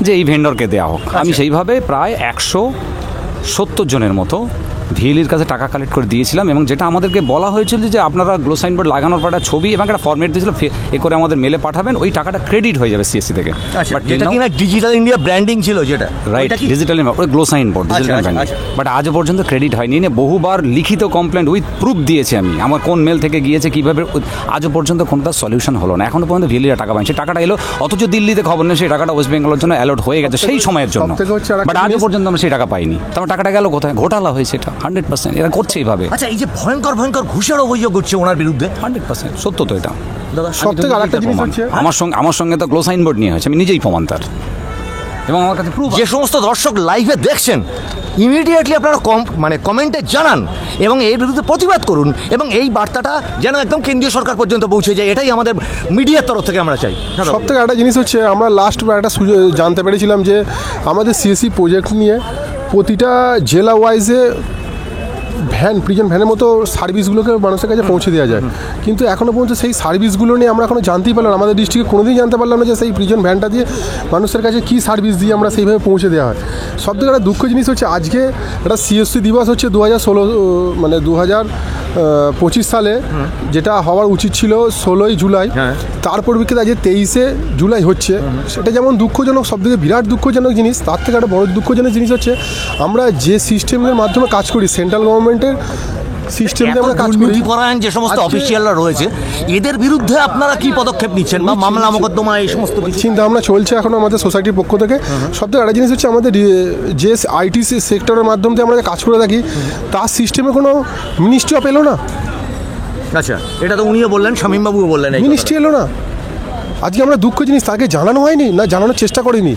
যে এই ভেন্ডরকে দেওয়া হোক। আমি সেইভাবে প্রায় 170 জনের মতো ভিএলির কাছে টাকা কালেক্ট করে দিয়েছিলাম, এবং যেটা আমাদেরকে বলা হয়েছিল যে আপনারা গ্লোসাইন বোর্ড লাগানোর পর একটা ছবি এবং একটা ফরম্যাট দিয়েছিল, এ করে আমাদের মেলে পাঠাবেন, ওই টাকাটা ক্রেডিট হয়ে যাবে সিএসসি থেকে। যেটা কিনা ডিজিটাল ইন্ডিয়া ব্র্যান্ডিং ছিল, যেটা রাইট ডিজিটাল ওই glow sign board digital branding, but আজও পর্যন্ত ক্রেডিট হয়নি। বহুবার লিখিত কমপ্লেন্ট উইথ প্রুফ দিয়েছি আমি, আমার কোন মেল থেকে গিয়েছে কীভাবে, আজও পর্যন্ত কোনোটা সলিউশন হলো না। এখনো পর্যন্ত ভিএলিরা টাকা পায়নি। সেই টাকাটা এলো, অথচ দিল্লিতে খবর নেই সেই টাকাটা ওয়েস্ট বেঙ্গলের জন্য অ্যালট হয়ে গেছে সেই সময়ের জন্য, বাট আজও পর্যন্ত আমরা সেই টাকা পাইনি। তারপর টাকাটা গেল কোথায়? ঘোটালা হয়েছে, এটা 100% এরা করছে এইভাবে। আচ্ছা, এই যে ভয়ঙ্কর ভয়ঙ্কর ঘুষের অভিযোগ হচ্ছে ওনার বিরুদ্ধে, 100% সত্য তো এটা। সবথেকে আরেকটা জিনিস হচ্ছে আমার সঙ্গে তো গ্লোসাইন বোর্ড নিয়ে হয়েছে, আমি নিজেই প্রমাণ তার, এবং আমার কাছে প্রুফ। যে সমস্ত দর্শক লাইভে দেখছেন, ইমিডিয়েটলি আপনারা কমেন্টে জানান এবং এর বিরুদ্ধে প্রতিবাদ করুন, এবং এই বার্তাটা যেন একদম কেন্দ্রীয় সরকার পর্যন্ত পৌঁছে যায়, এটাই আমাদের মিডিয়ার তরফ থেকে আমরা চাই। সব থেকে একটা জিনিস হচ্ছে, আমরা লাস্ট একটা জানতে পেরেছিলাম যে আমাদের সিএসসি প্রজেক্ট নিয়ে প্রতিটা জেলা ওয়াইজে প্রিজন ভ্যানের মতো সার্ভিসগুলোকে মানুষের কাছে পৌঁছে দেওয়া যায়, কিন্তু এখনও পর্যন্ত সেই সার্ভিসগুলো নিয়ে আমরা এখনও জানতেই পারলাম না। আমাদের ডিস্ট্রিক্টে কোনোদিন জানতে পারলাম না যে সেই প্রিজন ভ্যানটা দিয়ে মানুষের কাছে কী সার্ভিস দিয়ে আমরা সেইভাবে পৌঁছে দেওয়া হয়। সব থেকে একটা দুঃখ জিনিস হচ্ছে, আজকে একটা সিএসসি দিবস হচ্ছে 2025 সালে, যেটা হওয়ার উচিত ছিল 16ই জুলাই, তার পরিপ্রেক্ষিতে আজকে 23শে জুলাই হচ্ছে। সেটা যেমন দুঃখজনক, সবথেকে বিরাট দুঃখজনক জিনিস, তার থেকে একটা বড় দুঃখজনক জিনিস হচ্ছে আমরা যে সিস্টেমের মাধ্যমে কাজ করি, সেন্ট্রাল গভর্নমেন্টের সিস্টেম দিয়ে আমরা কাজ করি, যে সমস্ত অফিসিয়ালরা রয়েছে এদের বিরুদ্ধে আপনারা কি পদক্ষেপ নিচ্ছেন বা মামলা মোকদ্দমা এই সমস্ত চিন্তা ভাবনা চলছে এখন আমাদের সোসাইটির পক্ষ থেকে। সবথেকে একটা জিনিস হচ্ছে, আমাদের যে আইটি সেক্টরের মাধ্যমে আমরা কাজ করে থাকি, তার সিস্টেমে কোনো মিনিস্ট্রি অফ এলো না। আচ্ছা, এটা তো উনিও বললেন, শামীমবাবুও বললেন, মিনিস্ট্রি এলো না। আজকে আমরা দুঃখ জিনিস, তাকে জানানো হয়নি না, জানানোর চেষ্টা করিনি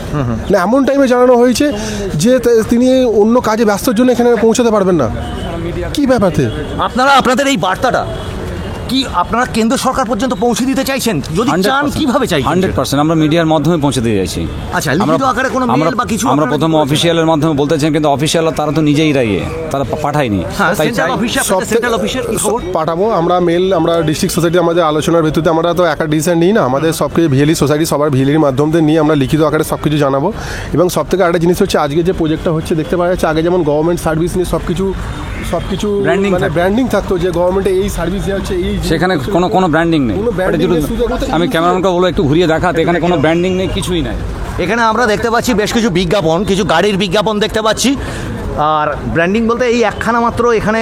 না, এমন টাইমে জানানো হয়েছে যে তিনি অন্য কাজে ব্যস্তর জন্য এখানে পৌঁছাতে পারবেন না। কি ব্যাপারে আপনারা আপনাদের এই বার্তাটা কি আপনারা কেন্দ্র সরকার পর্যন্ত পৌঁছে দিতে চাইছেন? যদি চান কিভাবে চাইছেন? 100% আমরা মিডিয়ার মাধ্যমে পৌঁছে দিয়ে যাচ্ছি। আচ্ছা, লিখিত আকারে কোনো মেল বা কিছু আমরা আপনারা প্রথম কি করেছেন? অফিসিয়ালের মাধ্যমে বলতেছেন, কিন্তু অফিসিয়াল তারা তো নিজেই তারা পাঠায়নি। হ্যাঁ, তাই সেন্ট্রাল অফিসে আপনাদের সেন্ট্রাল অফিসের কি খবর? পাঠাবো আমরা মেল, আমরা ডিস্ট্রিক্ট সোসাইটি আমাদের আলোচনার ভিত্তিতে, আমরা তো একা ডিসিশন নিই না, আমাদের সব কিছু ভিএলই সোসাইটি সবার ভিএলির মাধ্যমে নিয়ে আমরা লিখিত আকারে সব কিছু জানাবো। এবং সব থেকে আরেকটা জিনিস হচ্ছে, আজকে যে প্রজেক্টটা হচ্ছে দেখতে পাওয়া যাচ্ছে, আগে যেমন গভর্নমেন্ট সার্ভিস নিয়ে সব কিছু Branding মানে থাকতো। ব্র্যান্ডিং থাকতো, যে গভর্নমেন্টে এই সার্ভিস দেওয়া হচ্ছে, এই সেখানে কোনো ব্র্যান্ডিং নেই। কোনো branding নেই, শুধু আমি ক্যামেরাম্যানকে বলবো একটু ঘুরিয়ে দেখাতে, এখানে কোনো ব্র্যান্ডিং নেই, কিছুই নাই। এখানে আমরা দেখতে পাচ্ছি বেশ কিছু বিজ্ঞাপন, কিছু গাড়ির বিজ্ঞাপন দেখতে পাচ্ছি। আর ব্র্যান্ডিং বলতে এই একখানা মাত্র এখানে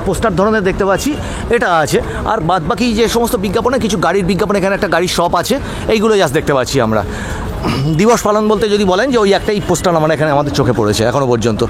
পোস্টার ধরনের দেখতে পাচ্ছি, এটা আছে। আর বাদবাকি যে সমস্ত বিজ্ঞাপনে কিছু গাড়ির বিজ্ঞাপন, এখানে একটা গাড়ির শপ আছে, এইগুলো জাস্ট দেখতে পাচ্ছি আমরা। দিবস পালন বলতে যদি বলেন, যে ওই একটাই পোস্টার আমার এখানে আমাদের চোখে পড়েছে এখনো পর্যন্ত।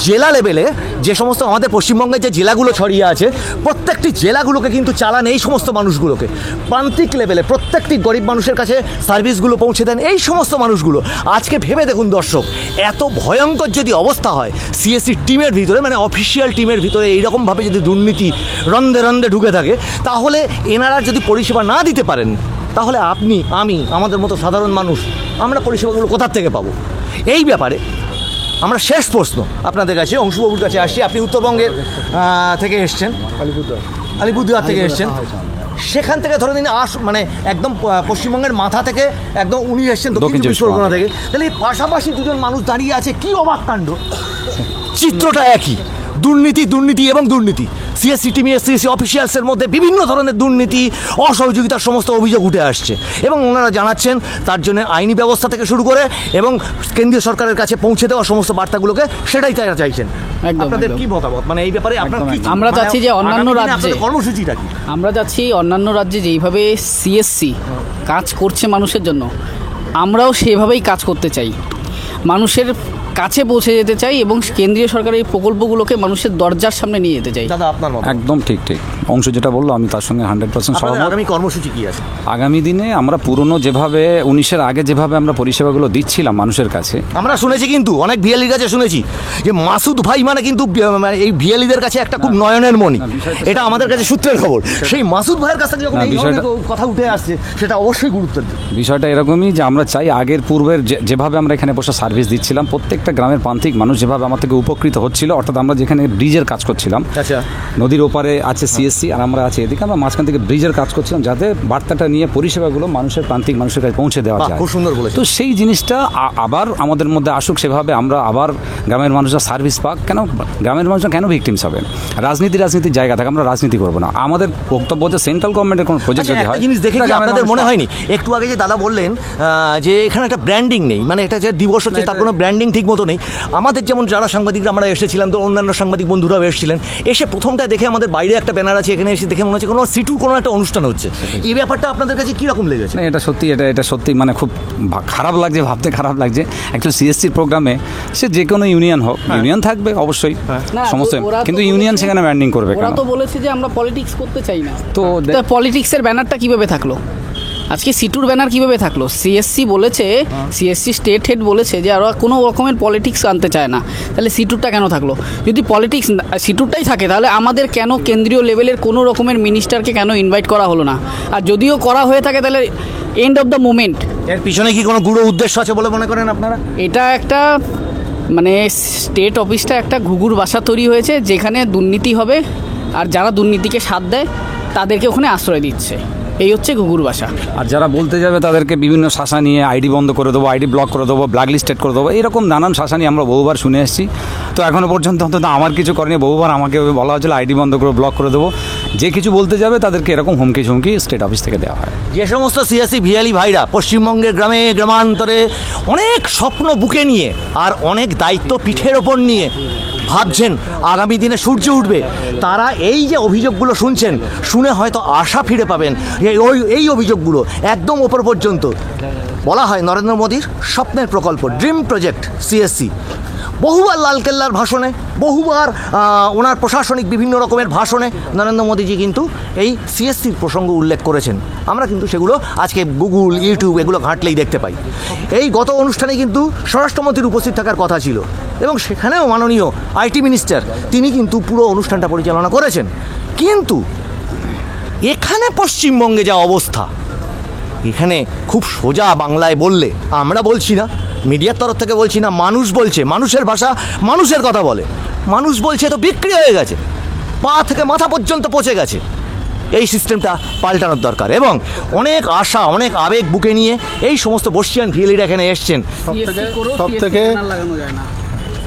জেলা লেভেলে যে সমস্ত আমাদের পশ্চিমবঙ্গের যে জেলাগুলো ছড়িয়ে আছে, প্রত্যেকটি জেলাগুলোকে কিন্তু চালান এই সমস্ত মানুষগুলোকে। প্রান্তিক লেভেলে প্রত্যেকটি গরিব মানুষের কাছে সার্ভিসগুলো পৌঁছে দেন এই সমস্ত মানুষগুলো। আজকে ভেবে দেখুন দর্শক, এত ভয়ঙ্কর যদি অবস্থা হয় সিএসসি টিমের ভিতরে, মানে অফিসিয়াল টিমের ভিতরে এইরকমভাবে যদি দুর্নীতি রন্ধে রন্ধে ঢুকে থাকে, তাহলে এনারা যদি পরিষেবা না দিতে পারেন, তাহলে আপনি, আমি, আমাদের মতো সাধারণ মানুষ, আমরা পরিষেবাগুলো কোথার থেকে পাবো? এই ব্যাপারে আমরা শেষ প্রশ্ন আপনাদের কাছে, অংশুবাবুর কাছে আসছি। আপনি উত্তরবঙ্গের থেকে এসছেন, আলিপুরদুয়ার থেকে এসছেন, সেখান থেকে ধরে নিন মানে একদম পশ্চিমবঙ্গের মাথা থেকে একদম উনি এসছেন দক্ষিণ চব্বিশ পরগনা থেকে। তাহলে এই পাশাপাশি দুজন মানুষ দাঁড়িয়ে আছে, কি অবাক কাণ্ড! চিত্রটা একই, দুর্নীতি দুর্নীতি এবং দুর্নীতি। সিএসসি টিম, সিএসসি অফিসিয়ালসের মধ্যে বিভিন্ন ধরনের দুর্নীতি, অসহযোগিতার সমস্ত অভিযোগ উঠে আসছে, এবং ওনারা জানাচ্ছেন তার জন্য আইনি ব্যবস্থা থেকে শুরু করে এবং কেন্দ্রীয় সরকারের কাছে পৌঁছে দেওয়া সমস্ত বার্তাগুলোকে, সেটাই তারা চাইছেন। একদম, আপনাদের একদম। কি মতামত, মানে এই ব্যাপারে আপনার কি? আমরা চাচ্ছি যে অন্যান্য আগামী দিনে রাজ্যে, আপনাদের কর্মসূচিটা কি? আমরা চাচ্ছি অন্যান্য রাজ্যে যেইভাবে সিএসসি কাজ করছে মানুষের জন্য, আমরাও সেভাবেই কাজ করতে চাই, মানুষের কাছে পৌঁছে যেতে চাই, এবং কেন্দ্রীয় সরকারের এই প্রকল্পগুলোকে মানুষের দরজার সামনে নিয়ে যেতে চাই। দাদা, আপনার মত? একদম ঠিক। অংশ যেটা বললো, আমি তার সঙ্গে 100% আপনাদের সহমত। আগামী কর্মসূচি কি আছে? আগামী দিনে আমরা পুরনো যেভাবে 19-এর আগে যেভাবে আমরা পরিষেবাগুলো দিচ্ছিলাম মানুষের কাছে, আমরা শুনেছি, কিন্তু অনেক ভিএলির কাছে শুনেছি যে মাসুদ ভাই মানে কিন্তু মানে এই ভিএলিদের কাছে একটা খুব নয়নের মণি, এটা আমাদের কাছে সূত্রের খবর। সেই মাসুদ ভাইয়ের কাছ থেকে যখন এই ধরনের কথা উঠে আসছে, সেটা অবশ্যই গুরুত্ব দিই। বিষয়টা এরকমই যে আমরা চাই আগের পূর্বের যেভাবে আমরা এখানে বসে সার্ভিস দিচ্ছিলাম, প্রত্যেকটা গ্রামের প্রান্তিক মানুষ যেভাবে আমার থেকে উপকৃত হচ্ছিল, অর্থাৎ আমরা যেখানে ব্রিজের কাজ করছিলাম, আচ্ছা, নদীর ওপারে আছে সিএসসি আর আমরা আছি এদিকে, আমরা মাঝখান থেকে ব্রিজের কাজ করছিলাম, যাতে বার্তাটা নিয়ে পরিষেবাগুলো মানুষের প্রান্তিক মানুষের কাছে পৌঁছে দেওয়া যায়। খুব সুন্দর বলেছেন। তো সেই জিনিসটা আবার আমাদের মধ্যে আসুক, সেভাবে আমরা আবার গ্রামের মানুষরা সার্ভিস পাক। কেন গ্রামের মানুষরা কেন ভিকটিমস হবেন? রাজনীতির জায়গা থাকে, আমরা রাজনীতি করবো না। আমাদের বক্তব্য হচ্ছে সেন্ট্রাল গভর্নমেন্টের কোনো প্রজেক্ট যদি হয়, জিনিস দেখে কি আপনাদের মনে হয়নি একটু আগে যে দাদা বললেন যে এখানে একটা ব্র্যান্ডিং নেই, মানে এটা যে দিবস হচ্ছে তার কোনো ব্র্যান্ডিং ঠিক মতো নেই। আমাদের যেমন যারা সাংবাদিকরা আমরা এসেছিলাম, তো অন্যান্য সাংবাদিক বন্ধুরাও এসেছিলেন, এসে প্রথমটা দেখে আমাদের বাইরে একটা ব্যানার আছে, এখানে এসে দেখে মনে হচ্ছে কোনো সিটুর কোনো একটা অনুষ্ঠান হচ্ছে। এই ব্যাপারটা আপনাদের কাছে কীরকম লেগেছে? না, এটা সত্যি মানে খুব খারাপ লাগছে, ভাবতে খারাপ লাগছে। অ্যাকচুয়ালি সিএসসির প্রোগ্রামে সে যে কোনো ইউনিয়ন হোক, ইউনিয়ন থাকবে অবশ্যই সমস্ত, কিন্তু ইউনিয়ন সেখানে ব্র্যান্ডিং করবে কেন? ওরা তো বলেছে যে আমরা পলিটিক্স করতে চাই না, তো পলিটিক্সের ব্যানারটা কিভাবে থাকলো? আজকে সিটুর ব্যানার কিভাবে থাকলো? সিএসসি বলেছে, সিএসসি স্টেট হেড বলেছে যে ওরা কোনো রকমের পলিটিক্স আনতে চায় না, তাহলে সিটুরটা কেন থাকলো? যদি পলিটিক্স সিটুরটাই থাকে, তাহলে আমাদের কেন কেন্দ্রীয় লেভেলের কোনো রকমের মিনিস্টারকে কেন ইনভাইট করা হলো না? আর যদিও করা হয়ে থাকে, তাহলে এন্ড অফ দ্য মুভমেন্ট। এর পিছনে কি কোনো গুরু উদ্দেশ্য আছে বলে মনে করেন আপনারা? এটা একটা মানে স্টেট অফিসটা একটা ঘুঘুর বাসা তৈরি হয়েছে, যেখানে দুর্নীতি হবে, আর যারা দুর্নীতিকে সাথ দেয় তাদেরকে ওখানে আশ্রয় দিচ্ছে। এই হচ্ছে ঘুঘুর বাসা। আর যারা বলতে যাবে তাদেরকে বিভিন্ন শাসা নিয়ে আইডি বন্ধ করে দেবো, আইডি ব্লক করে দেবো, ব্ল্যাক লিস্টেড করে দেবো, এরকম নানান শাসা নিয়ে আমরা বহুবার শুনে এসেছি। তো এখনও পর্যন্ত অন্তত আমার কিছু করেনি, বহুবার আমাকে বলা হয়েছিল আইডি বন্ধ করে ব্লক করে দেবো। যে কিছু বলতে যাবে তাদেরকে এরকম হুমকি স্টেট অফিস থেকে দেওয়া হয়। যে সমস্ত সিএসসি ভিএলি ভাইরা পশ্চিমবঙ্গের গ্রামে গ্রামান্তরে অনেক স্বপ্ন বুকে নিয়ে আর অনেক দায়িত্ব পিঠের ওপর নিয়ে ভাবছেন আগামী দিনে সূর্য উঠবে, তারা এই যে অভিযোগগুলো শুনছেন, শুনে হয়তো আশা ফিরে পাবেন। এই অভিযোগগুলো একদম ওপর পর্যন্ত বলা হয় নরেন্দ্র মোদীর স্বপ্নের প্রকল্প, ড্রিম প্রজেক্ট সিএসসি। বহুবার লালকেল্লার ভাষণে, বহুবার ওনার প্রশাসনিক বিভিন্ন রকমের ভাষণে নরেন্দ্র মোদীজি কিন্তু এই সিএসসির প্রসঙ্গ উল্লেখ করেছেন। আমরা কিন্তু সেগুলো আজকে গুগল, ইউটিউব এগুলো ঘাঁটলেই দেখতে পাই। এই গত অনুষ্ঠানে কিন্তু স্বরাষ্ট্রমন্ত্রীর উপস্থিত থাকার কথা ছিল এবং সেখানেও মাননীয় আইটি মিনিস্টার তিনি কিন্তু পুরো অনুষ্ঠানটা পরিচালনা করেছেন। কিন্তু এখানে পশ্চিমবঙ্গে যা অবস্থা, এখানে খুব সোজা বাংলায় বললে, আমরা বলছি না, মিডিয়ার তরফ থেকে বলছি না, মানুষ বলছে, মানুষের ভাষা, মানুষের কথা বলে, মানুষ বলছে তো বিক্রি হয়ে গেছে, পা থেকে মাথা পর্যন্ত পচে গেছে। এই সিস্টেমটা পাল্টানোর দরকার এবং অনেক আশা, অনেক আবেগ বুকে নিয়ে এই সমস্ত বর্ষিয়ান ভিএলিরা এখানে এসছেন। সবথেকে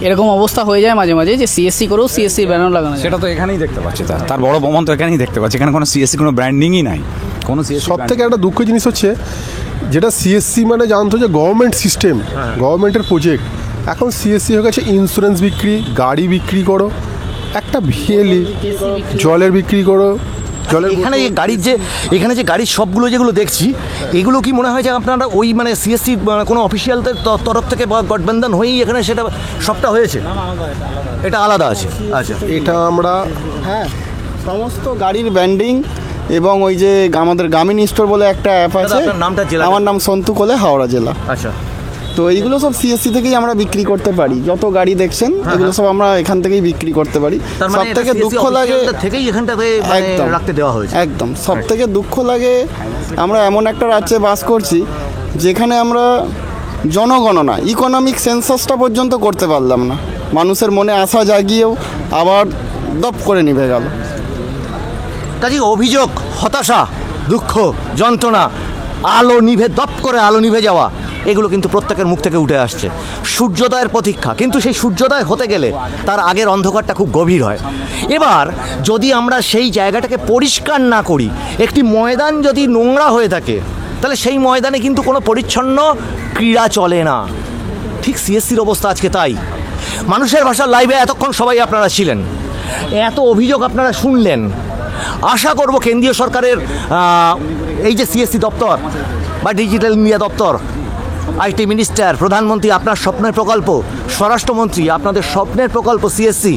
এরকম অবস্থা হয়ে যায় মাঝে মাঝে যে সিএসসি করেও সিএসসি ব্যানার লাগানো যায়। সেটা তো এখানেই দেখতে পাচ্ছি, তার বড় প্রমাণ তো এখানেই দেখতে পাচ্ছি। এখানে কোনো সিএসসি কোনো ব্র্যান্ডিংই নাই, কোনো সিএসসি। সব থেকে একটা দুঃখ জিনিস হচ্ছে যেটা সিএসসি মানে জানতো যে গভর্নমেন্ট সিস্টেম, গভর্নমেন্টের প্রজেক্ট, এখন সিএসসি হয়ে গেছে ইন্স্যুরেন্স বিক্রি, গাড়ি বিক্রি করো, একটা ভিএলি জলের বিক্রি করো, জলের এখানে এই গাড়ির যে, এখানে যে গাড়ির সবগুলো যেগুলো দেখছি, এগুলো কি মনে হয় যে আপনারা ওই মানে সিএসসি কোনো অফিসিয়ালদের তরফ থেকে বা গঠবন্ধন হয়েই এখানে সেটা সবটা হয়েছে? এটা আলাদা আছে। আচ্ছা, এটা আমরা হ্যাঁ, সমস্ত গাড়ির ব্যান্ডিং এবং ওই যে আমাদের গামিন স্টোর বলে একটা অ্যাপ দাদা, আছে। আপনার নামটা, জেলা? আমার নাম সন্তু কোলে, হাওড়া জেলা। আচ্ছা, তো এইগুলো সব সিএসসি থেকেই আমরা বিক্রি করতে পারি। যত গাড়ি দেখছেন এগুলো সব আমরা এখান থেকেই বিক্রি করতে পারি। তার মানে সব থেকে দুঃখ লাগে থেকেই এখানটাতে মানে একদম রাখতে দেওয়া হয়েছে। একদম সব থেকে দুঃখ লাগে, আমরা এমন একটা রাজ্যে বাস করছি যেখানে আমরা জনগণনা, ইকোনমিক সেন্সাসটা পর্যন্ত করতে পারলাম না। মানুষের মনে আশা জাগিয়েও আবার দপ করে নিভে গেল। কাজে অভিযোগ, হতাশা, দুঃখ, যন্ত্রণা, আলো নিভে, দপ করে আলো নিভে যাওয়া, এগুলো কিন্তু প্রত্যেকের মুখ থেকে উঠে আসছে। সূর্যোদয়ের প্রতীক্ষা, কিন্তু সেই সূর্যোদয় হতে গেলে তার আগের অন্ধকারটা খুব গভীর হয়। এবার যদি আমরা সেই জায়গাটাকে পরিষ্কার না করি, একটি ময়দান যদি নোংরা হয়ে থাকে, তাহলে সেই ময়দানে কিন্তু কোনো পরিচ্ছন্ন ক্রীড়া চলে না। ঠিক সিএসসির অবস্থা আজকে তাই। মানুষের ভাষার লাইভে এতক্ষণ সবাই আপনারা ছিলেন, এত অভিযোগ আপনারা শুনলেন। আশা করব কেন্দ্রীয় সরকারের এই যে সিএসসি দপ্তর বা ডিজিটাল ইন্ডিয়া দপ্তর, আইটি মিনিস্টার, প্রধানমন্ত্রী আপনার স্বপ্নের প্রকল্প, স্বরাষ্ট্রমন্ত্রী আপনাদের স্বপ্নের প্রকল্প সিএসসি,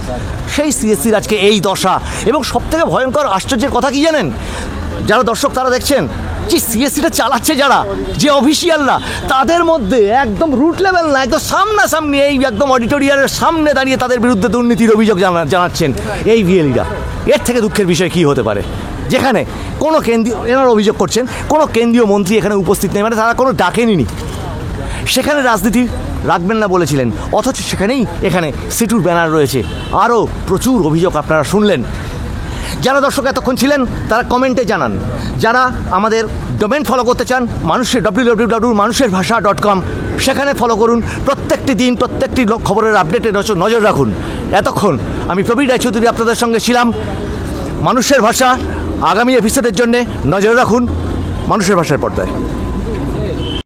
সেই সিএসসির আজকে এই দশা। এবং সবথেকে ভয়ঙ্কর আশ্চর্যের কথা কি জানেন? যারা দর্শক তারা দেখছেন যে সিএসসিটা চালাচ্ছে যারা, যে অফিসিয়ালরা, তাদের মধ্যে একদম রুট লেভেল না, একদম সামনাসামনি এই একদম অডিটোরিয়ামের সামনে দাঁড়িয়ে তাদের বিরুদ্ধে দুর্নীতির অভিযোগ জানাচ্ছেন এই ভিএলিরা। এর থেকে দুঃখের বিষয় কী হতে পারে? যেখানে কোনো কেন্দ্রীয়, এনারা অভিযোগ করছেন কোনো কেন্দ্রীয় মন্ত্রী এখানে উপস্থিত নেই, মানে তারা কোনো ডাকেনি। সেখানে রাজনীতি রাখবেন না বলেছিলেন, অথচ সেখানেই এখানে সিটুর ব্যানার রয়েছে। আরও প্রচুর অভিযোগ আপনারা শুনলেন। যারা দর্শক এতক্ষণ ছিলেন তারা কমেন্টে জানান। যারা আমাদের ডোমেন ফলো করতে চান, মানুষের www.মানুষেরভাষা.com, সেখানে ফলো করুন। প্রত্যেকটি দিন প্রত্যেকটি খবরের আপডেটে নজর রাখুন। এতক্ষণ আমি প্রবীর রায়চৌধুরী আপনাদের সঙ্গে ছিলাম। মানুষের ভাষা আগামী এপিসোডের জন্যে নজর রাখুন মানুষের ভাষার পর্দায়।